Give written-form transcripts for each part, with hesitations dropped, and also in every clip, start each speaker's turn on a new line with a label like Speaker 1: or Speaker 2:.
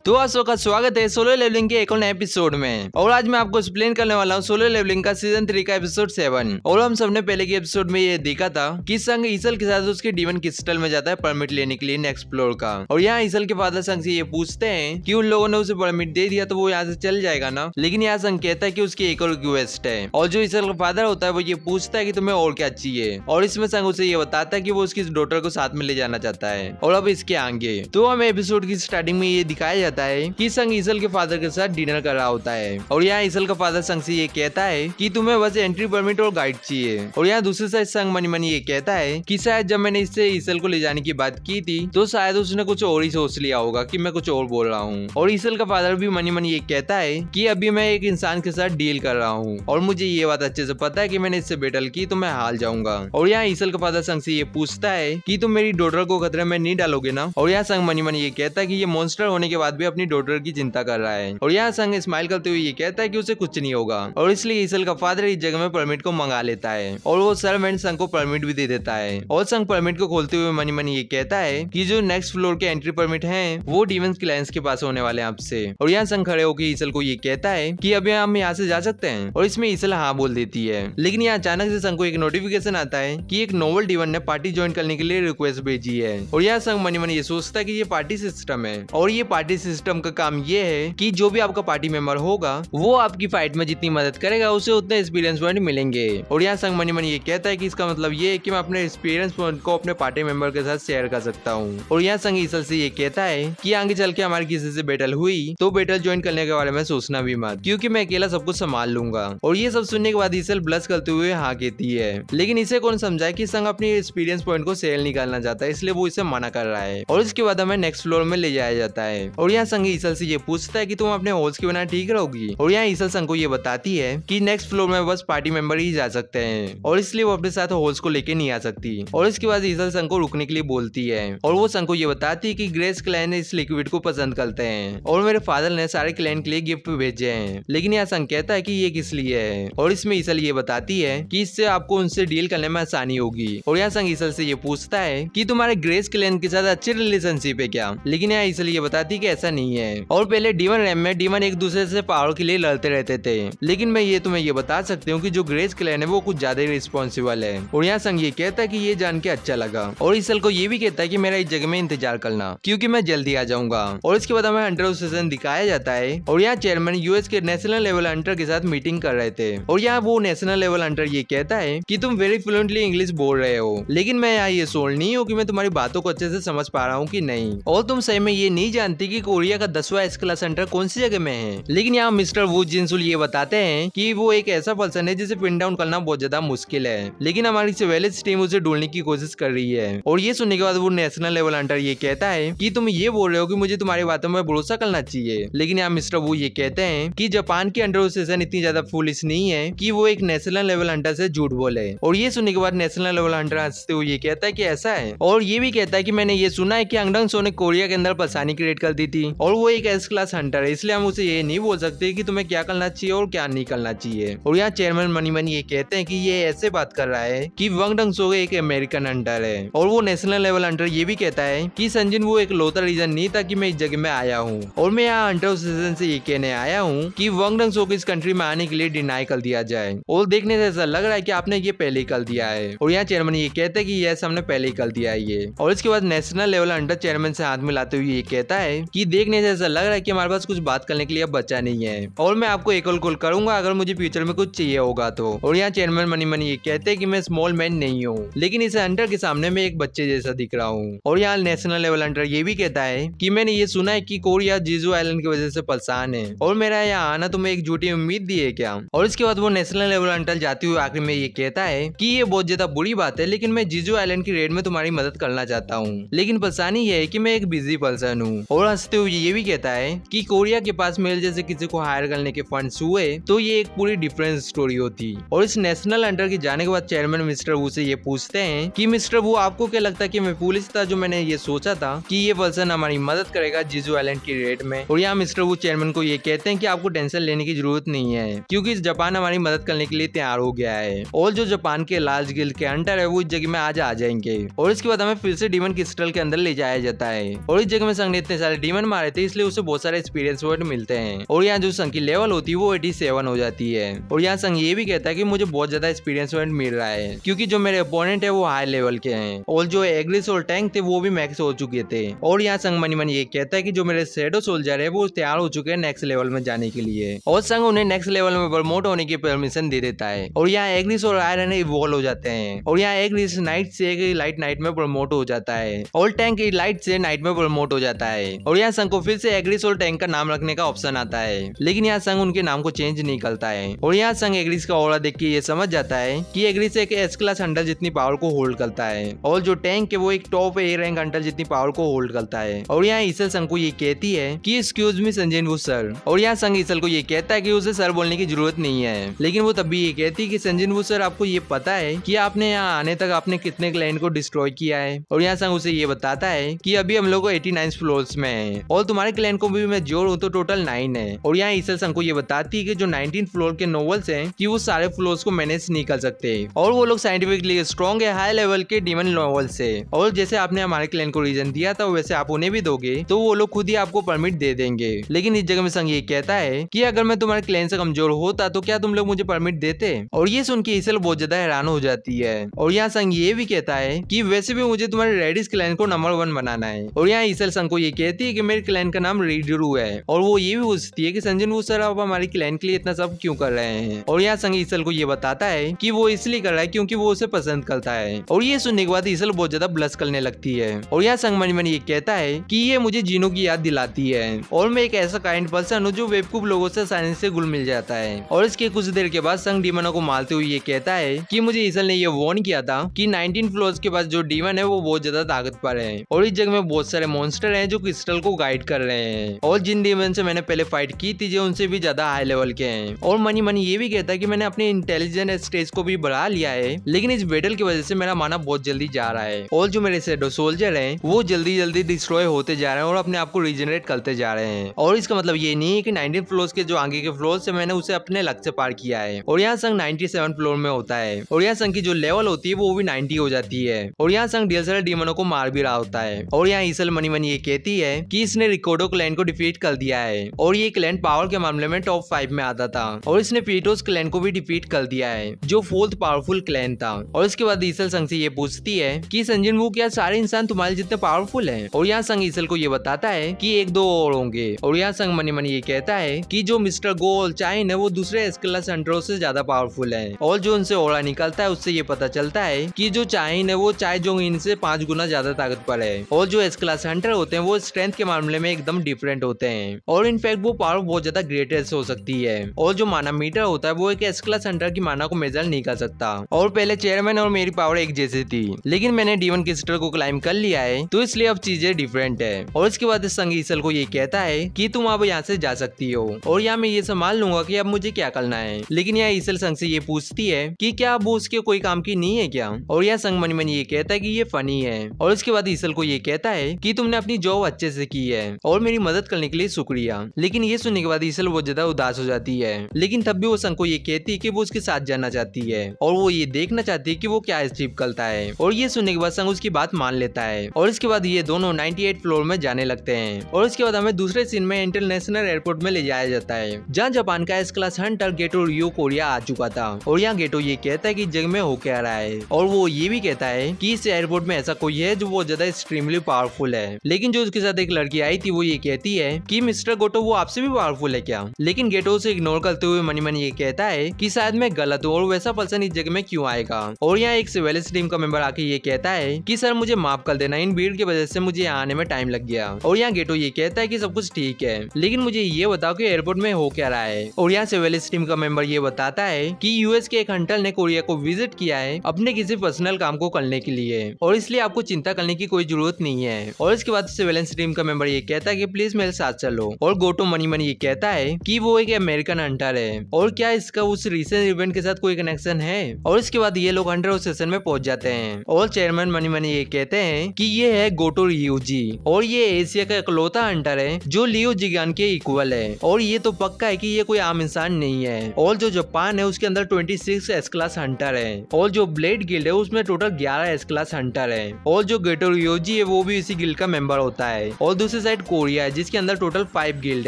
Speaker 1: तो आप सबका स्वागत है सोलो लेवलिंग के एक और नए एपिसोड में। और आज मैं आपको एक्सप्लेन करने वाला हूँ सोलो लेवलिंग का सीजन 3 का एपिसोड 7। और हम सबने पहले के एपिसोड में ये देखा था कि संग ईसल के साथ उसके डीमन क्रिस्टल में जाता है परमिट लेने के लिए नेक्स्ट फ्लोर का। और यहाँ ईसल के फादर संग से ये पूछते हैं कि उन लोगों ने उसे परमिट दे दिया तो वो यहाँ से चल जाएगा ना। लेकिन यहाँ संग कहता है कि उसकी एक और रिक्वेस्ट है। और जो ईसल का फादर होता है वो ये पूछता है कि तुम्हें और क्या चाहिए। और इसमें संग उसे ये बताता है कि वो उसकी डॉटर को साथ में ले जाना चाहता है। और अब इसके आगे तो हमें एपिसोड की स्टार्टिंग में ये दिखाया जाता है कि संग ईसल के फादर के साथ डिनर कर रहा होता है। और यहाँ ईसल का फादर संग से ये कहता है कि तुम्हें बस एंट्री परमिट और गाइड चाहिए। और यहाँ दूसरी साइड संग मनी मनी ये कहता है कि शायद जब मैंने इससे ईसल को ले जाने की बात की थी तो शायद उसने कुछ और ही सोच लिया होगा कि मैं कुछ और बोल रहा हूँ। और ईसल का फादर भी मनी मनी ये कहता है कि अभी मैं एक इंसान के साथ डील कर रहा हूँ और मुझे ये बात अच्छे से पता है कि मैंने इससे बैटल की तो मैं हार जाऊंगा। और यहाँ ईसल का फादर संग से ये पूछता है कि तुम मेरी डॉटर को खतरे में नहीं डालोगे ना। और यहाँ संग मनी मनी ये कहता है कि ये मॉन्स्टर होने के बाद भी अपनी डॉटर की चिंता कर रहा है। और यहाँ संग स्माइल करते हुए ये कहता है कि उसे कुछ नहीं होगा। और इसलिए ईसल का फादर इस जगह में परमिट को मंगा लेता है और वो सर्वेंट संग को परमिट भी दे देता है। और संग परमिट को खोलते हुए मनी मनी ये कहता है कि जो नेक्स्ट फ्लोर के एंट्री परमिट हैं वो डीमंस क्लाइंट्स के पास होने वाले हैं आपसे। और यहाँ संग खड़े होकर ईसल को ये कहता है कि अभी हम यहाँ से जा सकते हैं। और इसमें ईसल हाँ बोल देती है। लेकिन यहाँ अचानक से संग को एक नोटिफिकेशन आता है कि एक नोवल डीमन ने पार्टी ज्वाइन करने के लिए रिक्वेस्ट भेजी है। और यहाँ संग मनी मनी ये सोचता है कि ये पार्टी सिस्टम है। और ये पार्टी सिस्टम का काम ये है कि जो भी आपका पार्टी मेंबर होगा वो आपकी फाइट में जितनी मदद करेगा उसे उतने एक्सपीरियंस पॉइंट मिलेंगे। और यहाँ संग मनी मनी ये कहता है कि इसका मतलब ये है कि मैं अपने एक्सपीरियंस पॉइंट को अपने पार्टी मेंबर के साथ शेयर कर सकता हूँ। और यहाँ संग ईसल से ये कहता है कि आगे चल के हमारी किसी से बैटल हुई तो बैटल ज्वाइन करने के बारे में सोचना भी मत, क्योंकि मैं अकेला सब कुछ संभाल लूंगा। और ये सब सुनने के बाद ईसल ब्लश करते हुए हाँ कहती है। लेकिन इसे कौन समझाए कि संग अपनी एक्सपीरियंस पॉइंट को शेयर नहीं करना चाहता है, इसलिए वो इसे मना कर रहा है। और इसके बाद हमें नेक्स्ट फ्लोर में ले जाया जाता है। और यहाँ संग ईसल से ये पूछता है कि तुम अपने होल्स के बिना ठीक रहोगी। और यहाँ ईसल संग को ये बताती है कि नेक्स्ट फ्लोर में बस पार्टी मेंबर ही जा सकते हैं और इसलिए वो अपने साथ होल्स को लेके नहीं आ सकती। और इसके बाद ईसल संग को रुकने के लिए बोलती है। और वो संग को ये बताती है कि ग्रेस क्लैन इस लिक्विड को पसंद करते हैं और मेरे फादर ने सारे क्लैन के लिए गिफ्ट भेजे हैं। लेकिन यहाँ संग कहता है कि ये किस लिए है। और इसमें ईसल ये बताती है कि इससे आपको उनसे डील करने में आसानी होगी। और यहाँ संग ईसल से ये पूछता है कि तुम्हारे ग्रेस क्लैन के साथ अच्छी रिलेशनशिप है क्या। लेकिन यहाँ ईसल ये बताती है कि ऐसा नहीं है। और पहले डीमन रैम में डीमन एक दूसरे से पावर के लिए लड़ते रहते थे, लेकिन मैं ये तुम्हें ये बता सकती हूँ कि जो ग्रेस क्लैन है वो कुछ ज्यादा ही रिस्पॉन्सिबल है। और यहाँ संग ये कहता है कि ये जान के अच्छा लगा। और ईसल को ये भी कहता है कि मेरा इस जगह में इंतजार करना क्योंकि मैं जल्दी आ जाऊंगा। और इसके बाद हमें हंटर सेशन दिखाया जाता है। और यहाँ चेयरमैन यूएस के नेशनल लेवल हंटर के साथ मीटिंग कर रहे थे। और यहाँ वो नेशनल लेवल हंटर ये कहता है कि तुम वेरी फ्लुएंटली इंग्लिश बोल रहे हो, लेकिन मैं यहाँ ये सोल नहीं हूँ कि मैं तुम्हारी बातों को अच्छे से समझ पा रहा हूँ कि नहीं। और तुम सही में ये नहीं जानती कि कोरिया का 10वां एस क्लास हंटर कौन सी जगह में है। लेकिन यहाँ मिस्टर वू जिनसुल ये बताते हैं कि वो एक ऐसा पर्सन है जिसे पिन डाउन करना बहुत ज्यादा मुश्किल है, लेकिन हमारी सिविलियंस टीम उसे ढूंढने की कोशिश कर रही है। और ये सुनने के बाद वो नेशनल लेवल हंटर ये कहता है कि तुम ये बोल रहे हो कि मुझे तुम्हारी बातों में भरोसा करना चाहिए। लेकिन यहाँ मिस्टर वू ये कहते हैं कि जापान की अंडर एसोसिएशन इतनी ज्यादा फुलिश नहीं है कि वो एक नेशनल लेवल हंटर से झूठ बोले। और ये सुनने के बाद नेशनल लेवल हंटर हंसते हुए ये कहता है कि ऐसा है। और ये भी कहता है कि मैंने ये सुना है कि अंगडंग सो ने कोरिया के अंदर परेशानी क्रिएट कर दी थी और वो एक एस क्लास हंटर है, इसलिए हम उसे ये नहीं बोल सकते कि तुम्हें क्या करना चाहिए और क्या नहीं करना चाहिए। और यहाँ चेयरमैन मनी मनी ये कहते हैं कि ये ऐसे बात कर रहा है कि वंग डंग सो एक अमेरिकन हंटर है। और वो नेशनल लेवल हंटर ये भी कहता है कि संजिन वो एक लौता रीजन नहीं था कि मैं इस जगह में आया हूँ। और मैं यहाँ हंटर एसोसिएशन से ये कहने आया हूँ कि वंग डंग सो को इस कंट्री में आने के लिए डिनाई कर दिया जाए। और देखने से ऐसा लग रहा है कि आपने ये पहले ही कर दिया है। और यहाँ चेयरमैन ये कहते हैं कि यस हमने पहले ही कर दिया है ये। और इसके बाद नेशनल लेवल हंटर चेयरमैन से हाथ मिलाते हुए ये कहता है कि देखने से ऐसा लग रहा है कि हमारे पास कुछ बात करने के लिए अब बचा नहीं है और मैं आपको एक कॉल करूंगा अगर मुझे फ्यूचर में कुछ चाहिए होगा तो। और यहाँ चेयरमैन मनी मनी ये कहते हैं कि मैं स्मॉल मैन नहीं हूँ, लेकिन इस हंटर के सामने मैं एक बच्चे जैसा दिख रहा हूँ। और यहाँ नेशनल लेवल हंटर ये भी कहता है कि मैंने ये सुना है कि कोरिया जीजू आइलैंड की वजह से परेशान है और मेरा यहाँ आना तुम्हें एक झूठी उम्मीद दी है क्या। और इसके बाद वो नेशनल लेवल हंटर जाते हुए आखिर में ये कहता है कि ये बहुत ज्यादा बुरी बात है, लेकिन मैं जीजू आइलैंड की रेड में तुम्हारी मदद करना चाहता हूँ, लेकिन परेशानी ये है कि मैं एक बिजी पर्सन हूँ। और हंसते हुए ये भी कहता है कि कोरिया के पास मेरे जैसे किसी को हायर करने के फंड्स हुए तो ये एक पूरी डिफरेंट स्टोरी होती। और इस नेशनल हंटर के जाने के बाद चेयरमैन मिस्टर वू से ये पूछते हैं कि मिस्टर वू आपको क्या लगता है कि मैं पुलिस था जो मैंने ये सोचा था कि ये पर्सन हमारी मदद करेगा जीजू आइलैंड की रेड में। और यहाँ मिस्टर वू चेयरमैन को ये कहते हैं कि आपको टेंशन लेने की जरूरत नहीं है क्योंकि जापान हमारी मदद करने के लिए तैयार हो गया है और जो जापान के लार्ज गिल्ड के हंटर है वो इस जगह में आ जाएंगे। और इसके बाद हमें फिर से डीमन क्रिस्टल के अंदर ले जाया जाता है और इस जगह में संग ने इतने सारे डीमन मारे थे, इसलिए उसे बहुत सारे एक्सपीरियंस पॉइंट मिलते हैं। और यहाँ जो संग की लेवल होती है वो 87 हो जाती है। और यहाँ संग ये भी कहता है कि मुझे बहुत ज्यादा एक्सपीरियंस पॉइंट मिल रहा है, क्योंकि जो मेरे अपोनेंट है वो हाई लेवल के हैं और जो एग्रिस और टैंक थे वो भी मैक्स हो चुके थे। और यहाँ संग मनी मनी ये कहता है कि जो मेरे शैडो सोल्जर है वो तैयार हो चुके हैं नेक्स्ट लेवल में जाने के लिए, और संग उन्हें नेक्स्ट लेवल में प्रमोट होने की परमिशन दे देता है। और यहाँ एग्रिस और आयरन इवॉल्व हो जाते हैं। और यहाँ एग्रिस नाइट से लाइट नाइट में प्रमोट हो जाता है और टैंक लाइट से नाइट में प्रमोट हो जाता है। और यहाँ संग को फिर से एग्रिस और टैंक का नाम रखने का ऑप्शन आता है, लेकिन यहाँ संग उनके नाम को चेंज नहीं करता है। और यहाँ संग एग्रिस का ऑरा देख के ये समझ जाता है कि एग्रिस एक एस क्लास हंटर जितनी पावर को होल्ड करता है और जो टैंक है वो एक टॉप ए रैंक हंटर जितनी पावर को होल्ड करता है। और यहाँ ईसल संग को ये कहती है कि एक्सक्यूज मी संजय वू सर। और यहाँ संग ईसल को ये कहता है कि उसे सर बोलने की जरूरत नहीं है, लेकिन वो तब भी ये कहती है कि संजय वू सर आपको ये पता है कि आपने यहाँ आने तक आपने कितने क्लाइंट को डिस्ट्रॉय किया है। और यहाँ संग उसे ये बताता है कि अभी हम लोग 89 फ्लोर्स में है और तुम्हारे क्लाइंट को भी मैं जोड़ूं तो टोटल 9 है। और यहाँ ईसल संग को ये बताती है कि जो 19 फ्लोर के नोवेल्स हैं कि वो सारे फ्लोर्स को मैनेज नहीं कर सकते और वो लोग साइंटिफिकली स्ट्रॉन्ग है हाई लेवल के डीमन नोवेल से। और जैसे आपने हमारे क्लाइंट को रीजन दिया था वैसे आप उन्हें भी दोगे तो वो लोग खुद ही आपको परमिट दे देंगे। लेकिन इस जगह में संग ये कहता है कि अगर मैं तुम्हारे क्लाइंट से कमजोर होता तो क्या तुम लोग मुझे परमिट देते। और ये सुन के ईसल बहुत ज्यादा हैरान हो जाती है। और यहाँ संग ये भी कहता है कि वैसे भी मुझे तुम्हारे रेडिस क्लाइंट को नंबर 1 बनाना है। और यहाँ ईसल संग को ये कहती है कि मेरे क्लाइंट का नाम रीडरू है। और वो ये भी पूछती है कि संजय वो सर आप हमारे क्लाइंट के लिए इतना सब क्यों कर रहे हैं। और यहाँ संग ईसल को ये बताता है कि वो इसलिए कर रहा है क्योंकि वो उसे पसंद करता है। और ये सुनने के बाद ईसल बहुत ज्यादा ब्लश करने लगती है। और यहाँ संग मनी मनी ये कहता है कि ये मुझे जीनो की याद दिलाती है और मैं एक ऐसा काइंड पर्सन हूँ जो बेवकूफ लोगों से आसानी से घुल मिल जाता है। और इसके कुछ देर के बाद संग डीमनों को मारते हुए ये कहता है कि मुझे ईसल ने ये वार्न किया था कि 19 फ्लोर्स के पास जो डीमन है वो बहुत ज्यादा ताकतवर है और इस जगह में बहुत सारे मॉन्स्टर हैं जो क्रिस्टल को गाइड कर रहे हैं और जिन डीमन से मैंने पहले फाइट की थी जो उनसे भी ज्यादा हाई लेवल के हैं। और मनी मनी ये भी कहता है कि मैंने अपने इंटेलिजेंस स्टेज को भी बढ़ा लिया है, लेकिन इस बैटल की वजह से मेरा माना बहुत जल्दी जा रहा है और जो मेरे शैडो सोल्जर हैं वो जल्दी जल्दी डिस्ट्रॉय होते जा रहे हैं और अपने आप को रीजनरेट करते जा रहे हैं। और इसका मतलब ये नहीं है कि 19 फ्लोर्स के जो आगे के फ्लोर से मैंने उसे अपने लक्ष्य से पार किया है। और यहाँ संग 97 फ्लोर में होता है और यहाँ संग की जो लेवल होती है वो भी 90 हो जाती है। और यहाँ संग ढेर सारे डीमनों को मार भी रहा होता है। और यहाँ ईसल मनी मनी ये कहती है कि इसने रिकॉर्डो क्लैन को डिफीट कर दिया है और ये क्लैन पावर के मामले में टॉप 5 में आता था और इसने पीटोस क्लैन को भी डिफीट कर दिया है जो 4th पावरफुल क्लैन था। और इसके बाद ईसल संग से ये पूछती है कि संजन वो क्या सारे इंसान तुम्हारे जितने पावरफुल हैं। और यहाँ संग ईसल को ये बताता है कि 1-2 और होंगे। और यहाँ संग मनी मनी ये कहता है कि जो मिस्टर गोल चाइन है वो दूसरे एस क्लास हंटरों से ज्यादा पावरफुल है और जो उनसे ओरा निकलता है उससे ये पता चलता है कि जो चाइन है वो चाय जो इनसे 5 गुना ज्यादा ताकतवर है और जो एस क्लास हंटर होते हैं वो स्ट्रेंथ के मामले में एकदम डिफरेंट होते हैं और इनफैक्ट वो पावर बहुत ज्यादा ग्रेटेस्ट हो सकती है। और जो माना मीटर होता है वो एक एस क्लास हंटर की माना को मेजर नहीं कर सकता। और पहले चेयरमैन और मेरी पावर एक जैसी थी, लेकिन मैंने डीमन क्रिस्टल को क्लाइम कर लिया है तो इसलिए अब चीजें डिफरेंट है। और इसके बाद संग ईसल को ये कहता है कि तुम अब यहाँ से जा सकती हो और यहाँ मैं ये संभाल लूंगा कि अब मुझे क्या करना है। लेकिन यहाँ ईसल संग से ये पूछती है कि क्या अब वो उसके कोई काम की नहीं है क्या। और यहाँ संग मनी मनी ये कहता है कि ये फनी है। और इसके बाद ईसल को ये कहता है कि तुमने अपनी जॉब अच्छे से की है और मेरी मदद करने के लिए शुक्रिया। लेकिन ये सुनने के बाद ईसल बहुत ज्यादा उदास हो जाती है, लेकिन तब भी वो संग को ये कहती है कि वो उसके साथ जाना चाहती है और वो ये देखना चाहती है कि वो क्या अचीव करता है। और ये सुनने के बाद संग उसकी बात मान लेता है और इसके बाद ये दोनों 98 फ्लोर में जाने लगते हैं। और इसके बाद हमें दूसरे सीन में इंटरनेशनल एयरपोर्ट में ले जाया जाता है जहाँ जापान का एस क्लास हंटर गेटो रियो कोरिया आ चुका था। और यहाँ गेटो ये कहता है कि जग में हो क्या रहा है और वो ये भी कहता है कि इस एयरपोर्ट में ऐसा कोई है जो बहुत ज्यादा एक्सट्रीमली पावरफुल है। लेकिन जो उसके साथ एक लड़की आई थी वो ये कहती है कि मिस्टर गोटो वो आपसे भी पावरफुल है क्या। लेकिन गेटो उसे इग्नोर करते हुए मनी मनी ये कहता है कि शायद मैं गलत हूँ और वैसा पर्सन इस जगह में क्यों आएगा। और यहाँ एक सिविलियंस टीम का मेंबर आके ये कहता है कि सर मुझे माफ कर देना, इन भीड़ की वजह से मुझे यहाँ आने में टाइम लग गया। और यहाँ गेटो ये कहता है कि सब कुछ ठीक है, लेकिन मुझे ये बताओ कि एयरपोर्ट में हो क्या रहा है। और यहाँ सिविलियंस टीम का मेंबर ये बताता है कि यूएस के एक हंटर ने कोरिया को विजिट किया है अपने किसी पर्सनल काम को करने के लिए और इसलिए आपको चिंता करने की कोई जरूरत नहीं है। और इसके बाद सिविलियंस टीम का मेंबर ये कहता है कि प्लीज मेरे साथ चलो। और गोटो मनी मनी ये कहता है कि वो एक अमेरिकन हंटर है और क्या इसका उस रिसेंट इवेंट के साथ कोई कनेक्शन है। और इसके बाद ये लोग हंटर स्टेशन में पहुंच जाते हैं और चेयरमैन मनी मनी ये कहते हैं कि ये है गोटो रियूजी और ये एशिया का इकलौता हंटर है जो लियो जिगान के इक्वल है। और ये तो पक्का है कि ये कोई आम इंसान नहीं है। और जो जापान है उसके अंदर 26 एस क्लास हंटर है और जो ब्लेड गिल्ड है उसमें टोटल 11 एस क्लास हंटर है। और जो गेटो रियोजी है वो भी इसी गिल्ड का मेंबर होता है। और दूसरी दूसरी साइड कोरिया है जिसके अंदर टोटल 5 गिल्ड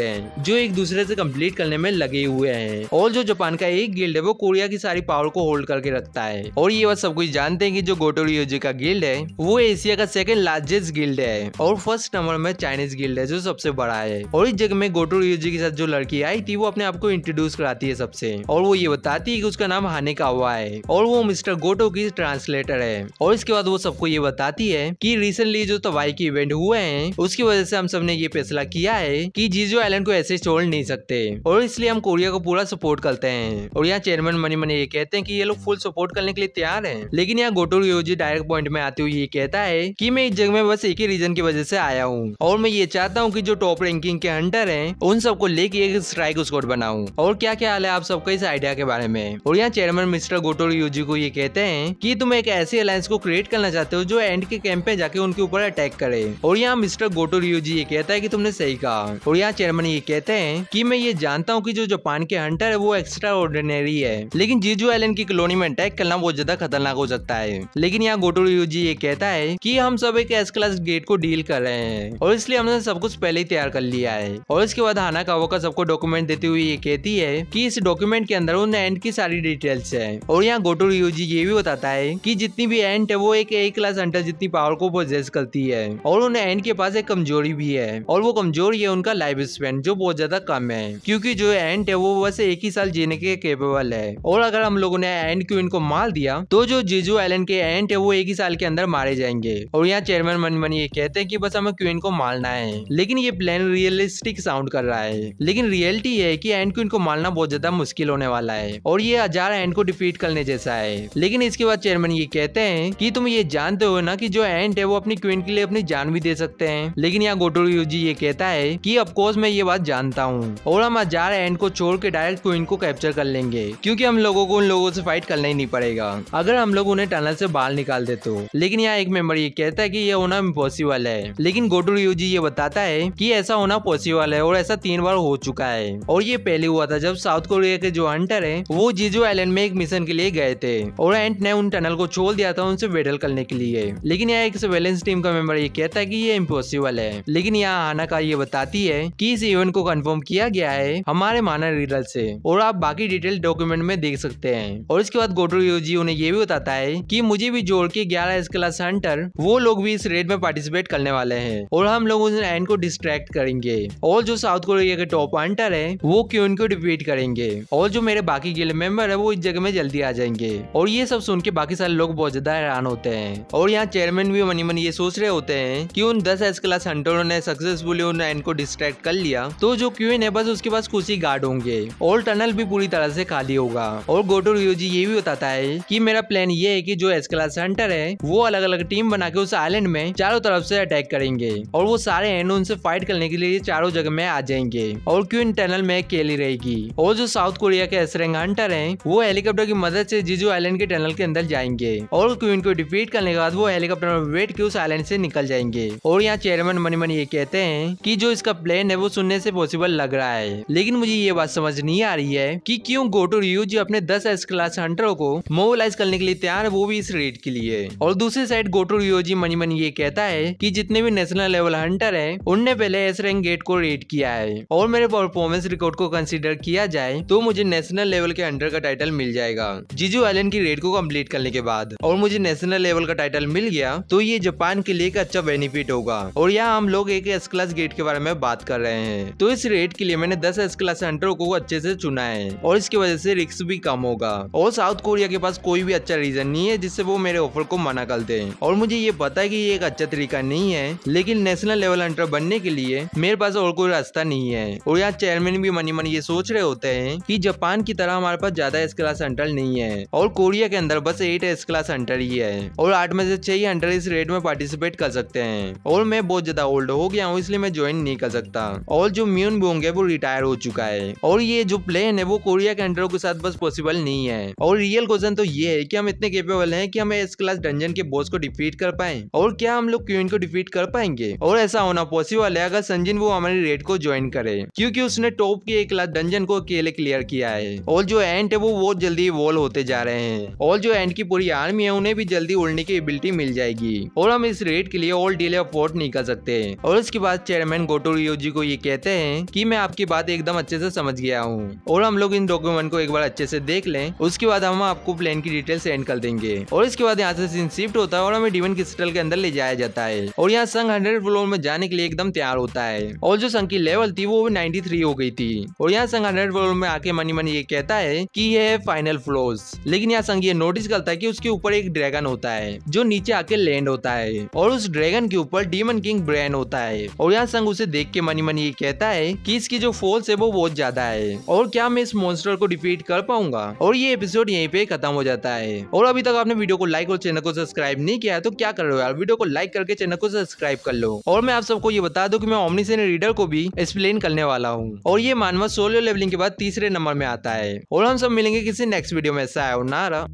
Speaker 1: हैं जो एक दूसरे से कंप्लीट करने में लगे हुए हैं। और जो जापान का एक गिल्ड है वो कोरिया की सारी पावर को होल्ड करके रखता है। और ये बात सब कुछ जानते हैं कि जो गोटो रियोजी का गिल्ड है वो एशिया का सेकंड लार्जेस्ट गिल्ड है और फर्स्ट नंबर में चाइनीज गिल्ड है जो सबसे बड़ा है। और इस जगह में गोटो रियोजी के साथ जो लड़की आई थी वो अपने आप को इंट्रोड्यूस कराती है सबसे, और वो ये बताती है कि उसका नाम हानेकावा है और वो मिस्टर गोटो की ट्रांसलेटर है। और इसके बाद वो सबको ये बताती है कि रिसेंटली जो तबाही के इवेंट हुए हैं उसकी वजह से हम सबने ये फैसला किया है कि जीजो आइलैंड को ऐसे छोड़ नहीं सकते और इसलिए हम कोरिया को पूरा सपोर्ट करते हैं। और यहाँ चेयरमैन मनी मनी ये कहते हैं कि ये लोग फुल सपोर्ट करने के लिए तैयार हैं। लेकिन यहाँ गोटो रियोजी डायरेक्ट पॉइंट में आते हुए ये कहता है कि मैं इस जगह में बस एक ही रीजन की वजह से आया हूँ और मैं ये चाहता हूँ कि जो टॉप रैंकिंग के हंटर हैं उन सबको लेके एक स्ट्राइक स्क्वाड बनाऊं। और क्या क्या हाल है आप सबका इस आइडिया के बारे में। और यहाँ चेयरमैन मिस्टर गोटो रियोजी को ये कहते हैं कि तुम एक ऐसी अलायंस को क्रिएट करना चाहते हो जो एंड के कैंप पे जाके उनके ऊपर अटैक करे। और यहाँ मिस्टर गोटो रियोजी ये कहता है कि तुमने सही कहा। और यहाँ चेयरमैन ये कहते हैं कि मैं ये जानता हूँ कि जो जापान के हंटर है वो एक्स्ट्रा ऑर्डिनरी है, लेकिन जीजू आइलैंड की कॉलोनी में अटैक करना बहुत ज्यादा खतरनाक हो सकता है। लेकिन यहाँ गोटो रियोजी ये कहता है कि हम सब एक एस क्लास गेट को डील कर रहे हैं और इसलिए हमने सब कुछ पहले ही तैयार कर लिया है। और इसके बाद हानाकावा का सबको डॉक्यूमेंट देते हुए ये कहती है कि इस डॉक्यूमेंट के अंदर उन एंड की सारी डिटेल्स है। और यहाँ गोटो रियोजी ये भी बताता है कि जितनी भी एंड है वो एक ए क्लास हंटर जितनी पावर को पोजेस करती है और उन एंड के पास एक कमजोरी भी है और वो कमजोरी है उनका लाइफ स्पैन जो बहुत ज्यादा कम है, क्योंकि जो एंड है वो बस एक ही साल जीने के केपेबल है। और अगर हम लोगों ने एंड क्वीन को मार दिया तो जो जीजू आइलैंड के एंड है वो एक ही साल के अंदर मारे जाएंगे। और यहाँ चेयरमैन मनी मनी ये कहते हैं कि बस हमें क्वीन को मारना है, लेकिन ये प्लान रियलिस्टिक साउंड कर रहा है, लेकिन रियलिटी है कि एंड क्वीन को मारना बहुत ज्यादा मुश्किल होने वाला है और ये 1000 एंड को डिफीट करने जैसा है। लेकिन इसके बाद चेयरमैन ये कहते हैं कि तुम ये जानते हो ना कि जो एंड है वो अपनी क्वीन के लिए अपनी जान भी दे सकते हैं। लेकिन यहाँ गोटो रियोजी ये कहता है कि ऑफ कोर्स मैं ये बात जानता हूँ और हम 1000 एंड को छोड़ के डायरेक्ट क्वीन को कैप्चर कर लेंगे, क्योंकि हम लोगों को उन लोगों से फाइट करना ही नहीं पड़ेगा अगर हम लोग उन्हें टनल से बाहर निकाल दे तो। लेकिन यहाँ एक मेंबर ये कहता है कि ये होना इम्पॉसिबल है, लेकिन गोटो रियोजी ये बताता है कि ऐसा होना पॉसिबल है और ऐसा 3 बार हो चुका है। और ये पहले हुआ था जब साउथ कोरिया के जो हंटर है वो जीजू आइलैंड में एक मिशन के लिए गए थे और एंट ने उन टनल को छोड़ दिया था उनसे बैटल करने के लिए। लेकिन यहाँ एक सर्वेलेंस टीम का मेंबर ये कहता है कि ये इम्पॉसिबल है। लेकिन यहाँ हानाका ये बताती है कि इस इवेंट को कंफर्म किया गया है हमारे मानर रीडर से और आप बाकी डिटेल डॉक्यूमेंट में देख सकते हैं। और इसके बाद गोटो रियोजी उन्हें ये भी बताता है कि मुझे भी जोड़ के 11 एस क्लास हंटर वो लोग भी इस रेड में पार्टिसिपेट करने वाले हैं और हम लोग उस एंड को डिस्ट्रैक्ट करेंगे और जो साउथ कोरिया के टॉप हंटर है वो क्यून को डिफीट करेंगे और जो मेरे बाकी गिल्ड मेंबर है वो इस जगह में जल्दी आ जाएंगे। और ये सब सुन के बाकी सारे लोग बहुत ज्यादा हैरान होते हैं। और यहाँ चेयरमैन भी मनी मनी ये सोच रहे होते हैं कि उन 10 एस क्लास हंटरों ने सक्सेसफुली उन एंड को डिस्ट्रैक्ट कर लिया तो जो क्यून है बस उसके पास कुछ ही गार्ड होंगे और टनल भी पूरी तरह से खाली होगा। और गोटो रियोजी ये भी बताता है कि मेरा प्लान ये है कि जो एस क्लास हंटर है वो अलग अलग टीम बना के उस आइलैंड में चारों तरफ से अटैक करेंगे और वो सारे एंड उनसे फाइट करने के लिए चारों जगह में आ जाएंगे और क्वीन टनल में अकेली रहेगी। और जो साउथ कोरिया के एस रैंक हंटर हैं वो हेलीकॉप्टर की मदद से जीजू आइलैंड के टनल के अंदर जाएंगे और क्वीन को डिफीट करने के बाद वो हेलीकॉप्टर में वेट के उस आइलैंड से निकल जाएंगे। और यहाँ चेयरमैन मनी मनी ये कहते हैं कि जो इसका प्लान है वो सुनने से पॉसिबल लग रहा है, लेकिन मुझे ये बात समझ नहीं आ रही है कि क्यों गोटो रियोजी अपने 10 एस क्लास हंटरों को मोबिलाइज करने के लिए तैयार है, वो भी इस रेड के लिए। और दूसरी साइड गोटो रियोजी मनी मनी ये कहता है कि जितने भी नेशनल लेवल हंटर है उनने पहले एस रैंक गेट को रेड किया है और मेरे परफॉर्मेंस रिकॉर्ड को कंसीडर किया जाए तो मुझे नेशनल लेवल के हंटर का टाइटल मिल जाएगा जीजू आइलैंड की रेड को कंप्लीट करने के बाद। और मुझे नेशनल लेवल का टाइटल मिल गया तो ये जापान के लिए एक अच्छा बेनिफिट होगा। और यहाँ हम लोग एक एस क्लास गेट के बारे में बात कर रहे हैं, तो इस रेड के लिए मैंने 10 एस क्लास हंटरों को अच्छे से चुना है और इसकी वजह से रिस्क भी कम होगा। और साउथ कोरिया के पास कोई भी अच्छा रीजन नहीं है जिससे वो मेरे ऑफर को मना कर दे। और मुझे ये पता है कि ये एक अच्छा तरीका नहीं है, लेकिन नेशनल लेवल हंटर बनने के लिए मेरे पास और कोई रास्ता नहीं है। और यहाँ चेयरमैन भी मनी मनी ये सोच रहे होते हैं कि जापान की तरह हमारे पास ज्यादा एस क्लास हंटर नहीं है और कोरिया के अंदर बस 8 एस क्लास हंटर ही है और 8 में से 6 हंटर इस रेड में पार्टिसिपेट कर सकते हैं। और मैं बहुत ज्यादा ओल्ड हो गया हूँ इसलिए मैं ज्वाइन नहीं कर सकता और जो म्यून बोंग है वो रिटायर हो चुका है। और ये जो प्लेन है वो कोरिया के हंटरों के साथ बस पॉसिबल नहीं है। और रियल क्वेश्चन तो ये है कि हम इतने केपेबल हैं कि हम एस क्लास डंजन के बॉस को डिफीट कर पाए और क्या हम लोग क्वीन को डिफीट कर पाएंगे। और ऐसा होना पॉसिबल है अगर संजिन वो हमारी रेड को ज्वाइन करे, क्योंकि उसने टॉप के 1 क्लास डंजन को अकेले क्लियर किया है। और जो एंट है वो बहुत जल्दी वॉल होते जा रहे हैं और जो एंट की पूरी आर्मी है उन्हें भी जल्दी उड़ने की एबिलिटी मिल जाएगी और हम इस रेड के लिए ऑल डिले अफोर्ड नहीं कर सकते। और इसके बाद चेयरमैन गोटो रियोजी को ये कहते हैं कि मैं आपकी बात एकदम अच्छे से समझ गया हूँ और हम लोग इन डॉक्यूमेंट को एक बार अच्छे से देख लें, उसके बाद हम आपको प्लान की डिटेल सेंड कर देंगे। और इसके बाद यहाँ से सीन शिफ्ट होता है और हमें डिवन क्रिस्टल के अंदर ले जाया जाता है और यहाँ संग 100 फ्लोर में जाने के लिए एकदम तैयार होता है और जो संग की लेवल थी वो 93 हो गई थी। और यहाँ संग 100 फ्लोर में आके मनी मनी ये कहता है कि ये है फाइनल फ्लोर्स, लेकिन यहाँ संग ये नोटिस करता है कि उसके ऊपर एक ड्रैगन होता है जो नीचे आके लैंड होता है और उस ड्रैगन के ऊपर डीमन किंग ब्रेन होता है। और यहाँ संग उसे देख के मनी मनी ये कहता है कि इसकी जो फोर्स है वो बहुत ज्यादा है और क्या मैं इस मॉन्स्टर को डिफीट कर पाऊंगा। और ये एपिसोड यहीं पे खत्म हो जाता है। और अभी तक आपने वीडियो को लाइक और चैनल को सब्सक्राइब नहीं किया है तो क्या कर रहे हो यार, वीडियो को लाइक करके चैनल को सब्सक्राइब कर लो। और मैं आप सबको ये बता दूं कि मैं ओमनीसेंट रीडर को भी एक्सप्लेन करने वाला हूँ और ये मानव सोलो लेवलिंग के बाद तीसरे नंबर में आता है। और हम सब मिलेंगे किसी नेक्स्ट वीडियो में। सायोनारा।